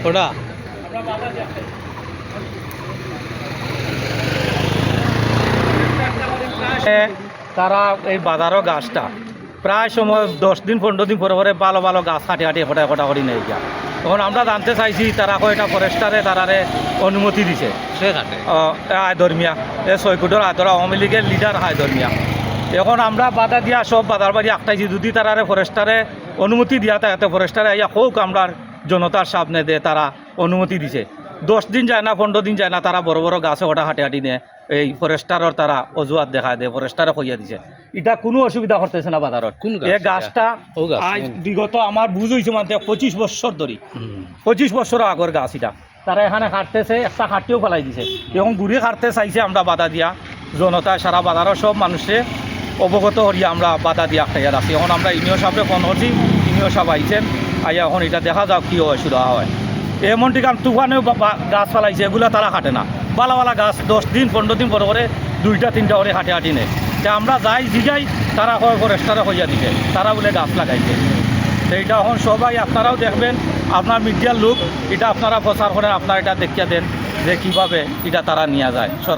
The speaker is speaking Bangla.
ওটা তারা এই বাজারও গাছটা প্রায় সময় 10 দিন 15 দিন পরে পরে ভালো ভালো গাছ হাঁটি হাঁটি ফোটা ফোটা করি নেই যা। তখন আমরা জানতে চাইছি তারা কয়টা ফরেস্টারে তারারে অনুমতি দিছে আয়দরমিয়া এ 6 ফুটের আয়দরা আওয়ামী লীগের লিডার আয়দরমিয়া। এখন আমরা বাধা দিয়া সব বাজার বাড়ি আঁকটাইছি যদি তারারে ফরেস্টারে অনুমতি দিয়া তাতে ফরেস্টারে আইয়া হোক আমরা জনতার সামনে দিয়ে তারা অনুমতি দিছে। 10 দিন যায় না 15 দিন যায় না তারা বড় বড় গাছে ওটা হাঁটি হাঁটি নিয়ে এই ফরেস্টারের তারা অজুহাত দেখা দেয়, ফরেস্টারে কইয়া দিছে। এটা কোনো অসুবিধা করতেছে না বাজারত। এই গাছটা আজ বিগত আমার বুঝ হয়েছে মানে 25 বছর ধরে 25 বছর আগর গাছ এটা তারা এখানে কাটতেছে, একটা কাটিও ফেলাই দিছে। এখন ঘুরে কাটতে চাইছে আমরা বাধা দিয়া জনতা সারা বাজারের সব মানুষে অবগত করিয়া আমরা বাধা দিয়া খাইয়া রাখছি। এখন আমরা ইউনিয়ন সাহেবকে ফোন করছি, ইউনিয়ন সাহেব আইছেন আইয়া এখন এটা দেখা যাক কী হয় সুরা হয়। এমন ঠিক তুফানেও গাছ ফেলাইছে এগুলো তারা কাটে না, বালা বালা গাছ 10 দিন 15 দিন পরে করে 2টা 3টা করে হাঁটি হাঁটি নেয়। তা আমরা যাই জিগাই তারা হয় ফরেস্টারে হইয়া দিছে তারা বলে গাছ লাগাইছে। তো এটা এখন সবাই আপনারাও দেখবেন, আপনার মিডিয়ার লোক এটা আপনারা প্রচার করেন, আপনারা এটা দেখিয়া দেন যে কীভাবে এটা তারা নিয়ে যায় সরকার।